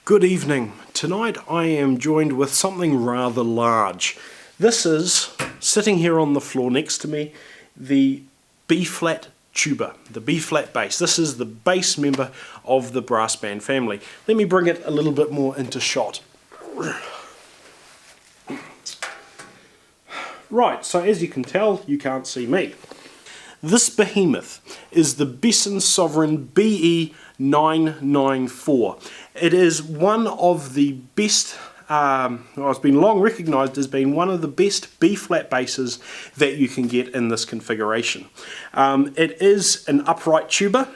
Good evening. Tonight I am joined with something rather large. This is, sitting here on the floor next to me, the B-flat tuba, the B-flat bass. This is the bass member of the brass band family. Let me bring it a little bit more into shot. Right, so as you can tell, you can't see me. This behemoth is the Besson Sovereign BE994. It is one of the best, it's been long recognised as being one of the best B-flat basses that you can get in this configuration. It is an upright tuba,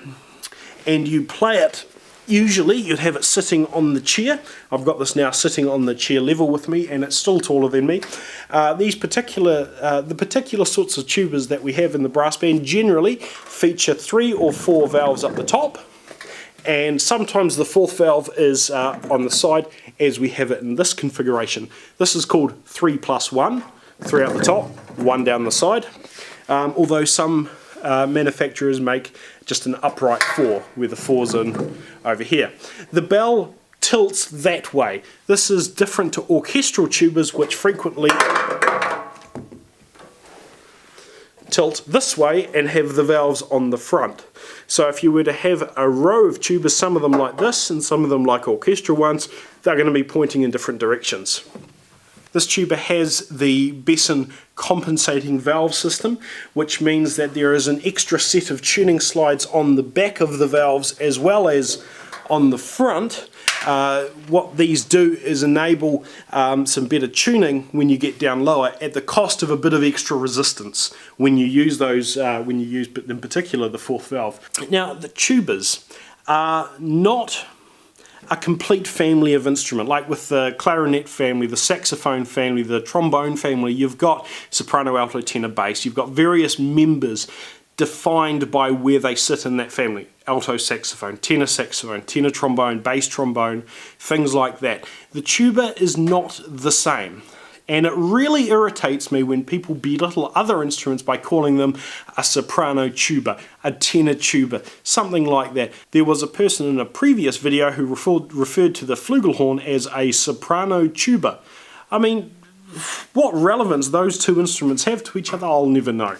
and you play it. Usually you'd have it sitting on the chair. I've got this now sitting on the chair level with me, and it's still taller than me. The particular sorts of tubas that we have in the brass band generally feature 3 or 4 valves up the top, and sometimes the 4th valve is on the side, as we have it in this configuration. This is called 3+1, 3 up the top, 1 down the side, although some manufacturers make just an upright 4 where the 4's in over here. The bell tilts that way. This is different to orchestral tubas, which frequently tilt this way and have the valves on the front. So if you were to have a row of tubas, some of them like this and some of them like orchestral ones, they're going to be pointing in different directions. This tuba has the Besson compensating valve system, which means that there is an extra set of tuning slides on the back of the valves as well as on the front. What these do is enable some better tuning when you get down lower, at the cost of a bit of extra resistance when you use those, when you use in particular the 4th valve. Now the tubas are not a complete family of instrument. Like with the clarinet family, the saxophone family, the trombone family, you've got soprano, alto, tenor, bass. You've got various members defined by where they sit in that family. Alto saxophone, tenor trombone, bass trombone, things like that. The tuba is not the same. And it really irritates me when people belittle other instruments by calling them a soprano tuba, a tenor tuba, something like that. There was a person in a previous video who referred to the flugelhorn as a soprano tuba. I mean, what relevance those two instruments have to each other, I'll never know.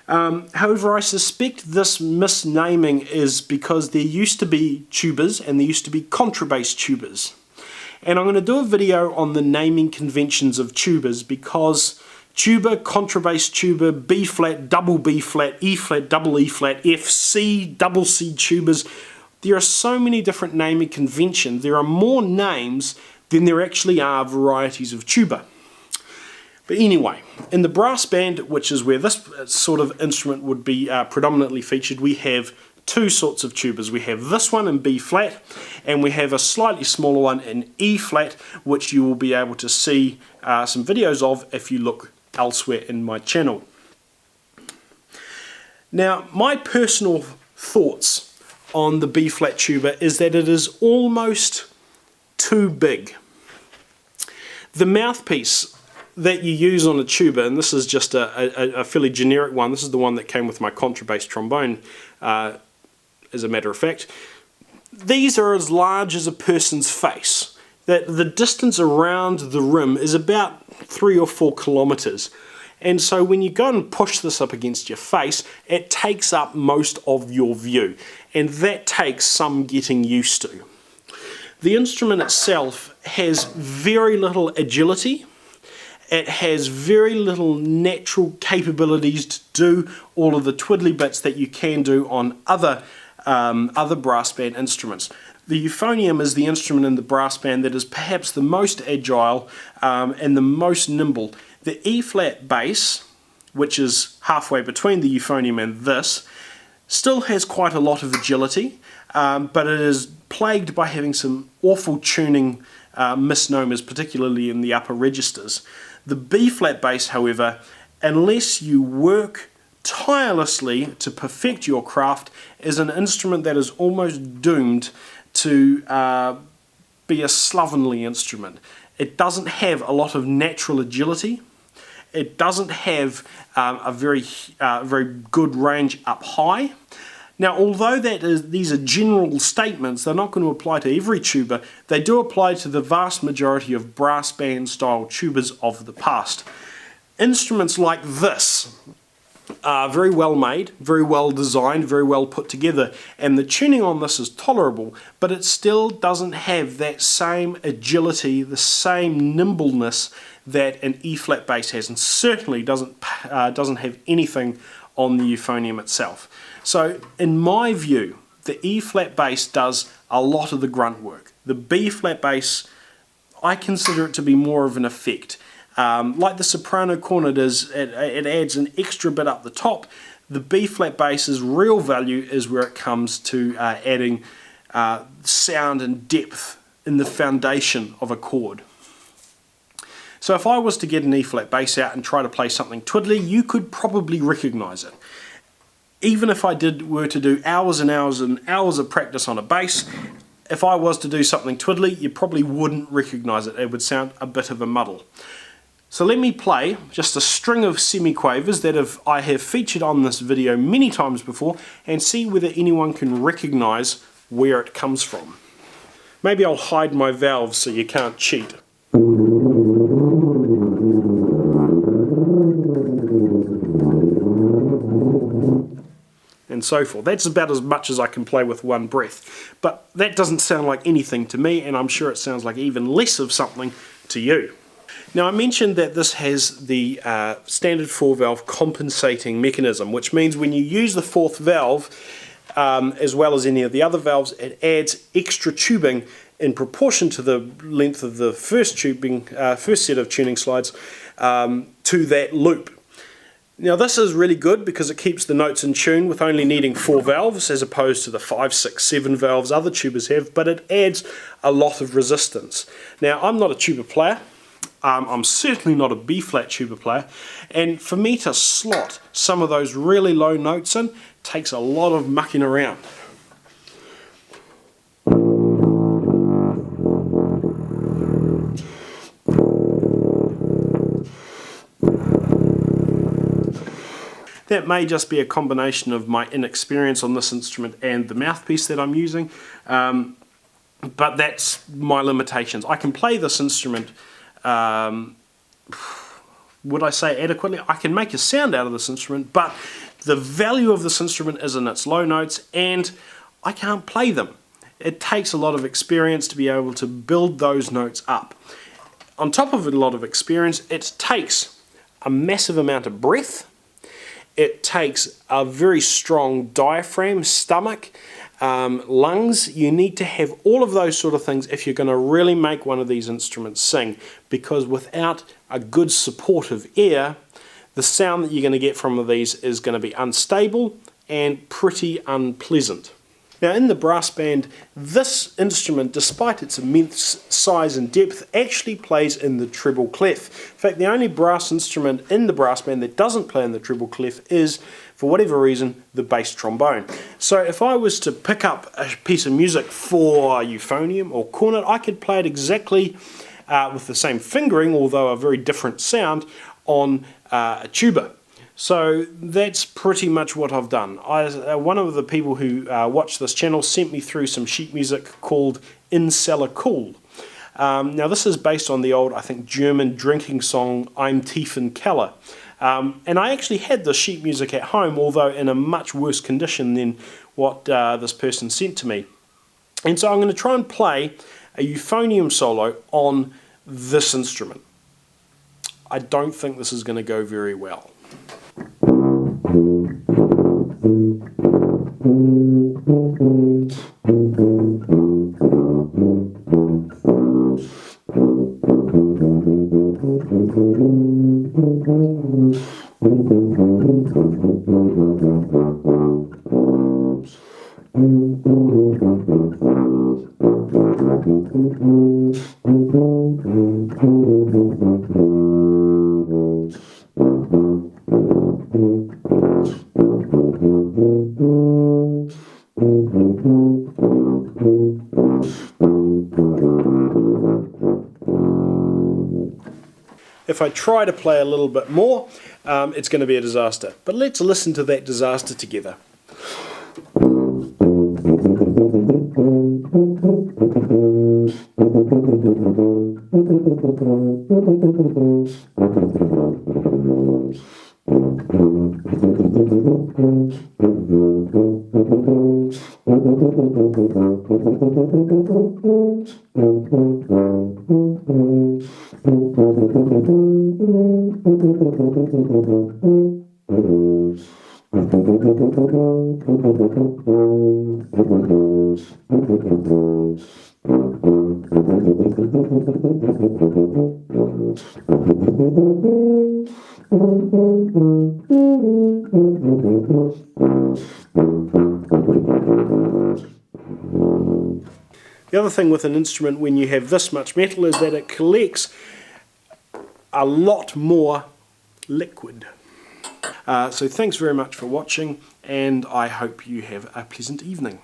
However, I suspect this misnaming is because there used to be tubas and there used to be contrabass tubas. And I'm going to do a video on the naming conventions of tubas, because tuba, contrabass tuba, B-flat, double B-flat, E-flat, double E-flat, F, C, double C tubas, there are so many different naming conventions. There are more names than there actually are varieties of tuba. But anyway, in the brass band, which is where this sort of instrument would be predominantly featured, we have 2 sorts of tubas. We have this one in B-flat, and we have a slightly smaller one in E-flat, which you will be able to see some videos of if you look elsewhere in my channel. Now, my personal thoughts on the B-flat tuba is that it is almost too big. The mouthpiece that you use on a tuba, and this is just a fairly generic one, this is the one that came with my contrabass trombone, as a matter of fact, these are as large as a person's face. That the distance around the rim is about 3 or 4 kilometers. And so when you go and push this up against your face, it takes up most of your view. And that takes some getting used to. The instrument itself has very little agility. It has very little natural capabilities to do all of the twiddly bits that you can do on other brass band instruments. The euphonium is the instrument in the brass band that is perhaps the most agile and the most nimble. The E-flat bass, which is halfway between the euphonium and this, still has quite a lot of agility, but it is plagued by having some awful tuning misnomers, particularly in the upper registers. The B-flat bass, however, unless you work tirelessly to perfect your craft, is an instrument that is almost doomed to be a slovenly instrument. It doesn't have a lot of natural agility. It doesn't have a very good range up high. Now, although these are general statements, they're not going to apply to every tuba. They do apply to the vast majority of brass band style tubas of the past. Instruments like this are very well made, very well designed, very well put together, and the tuning on this is tolerable, but it still doesn't have that same agility, the same nimbleness that an E-flat bass has, and certainly doesn't have anything on the euphonium itself. So in my view, the E-flat bass does a lot of the grunt work. The B-flat bass, I consider it to be more of an effect. Like the soprano cornet is, it adds an extra bit up the top. The B-flat bass's real value is where it comes to adding sound and depth in the foundation of a chord. So if I was to get an E-flat bass out and try to play something twiddly, you could probably recognize it. Even if I were to do hours and hours and hours of practice on a bass, if I was to do something twiddly, you probably wouldn't recognize it. It would sound a bit of a muddle. So let me play just a string of semiquavers that I have featured on this video many times before, and see whether anyone can recognize where it comes from. Maybe I'll hide my valves so you can't cheat. And so forth. That's about as much as I can play with one breath. But that doesn't sound like anything to me, and I'm sure it sounds like even less of something to you. Now, I mentioned that this has the standard 4-valve compensating mechanism, which means when you use the 4th valve, as well as any of the other valves, it adds extra tubing in proportion to the length of the first set of tuning slides to that loop. Now this is really good because it keeps the notes in tune with only needing 4 valves as opposed to the 5, 6, 7 valves other tubas have, but it adds a lot of resistance. Now I'm not a tuba player, I'm certainly not a B-flat tuba player, and for me to slot some of those really low notes in takes a lot of mucking around. That may just be a combination of my inexperience on this instrument and the mouthpiece that I'm using, but that's my limitations. I can play this instrument, would I say adequately? I can make a sound out of this instrument, but the value of this instrument is in its low notes, and I can't play them. It takes a lot of experience to be able to build those notes up. On top of a lot of experience, it takes a massive amount of breath. It takes a very strong diaphragm, stomach, lungs. You need to have all of those sort of things if you're going to really make one of these instruments sing, because without a good support of air, the sound that you're going to get from these is going to be unstable and pretty unpleasant. Now in the brass band, this instrument, despite its immense size and depth, actually plays in the treble clef. In fact, the only brass instrument in the brass band that doesn't play in the treble clef is, for whatever reason, the bass trombone. So if I was to pick up a piece of music for euphonium or cornet, I could play it exactly with the same fingering, although a very different sound, on a tuba. So that's pretty much what I've done. One of the people who watch this channel sent me through some sheet music called In Cellar Cool. Now this is based on the old, I think, German drinking song I'm Tief in Keller. And I actually had the sheet music at home, although in a much worse condition than what this person sent to me. And so I'm going to try and play a euphonium solo on this instrument. I don't think this is going to go very well. If I try to play a little bit more, it's going to be a disaster. But let's listen to that disaster together. The other thing with an instrument when you have this much metal is that it collects a lot more liquid. So thanks very much for watching, and I hope you have a pleasant evening.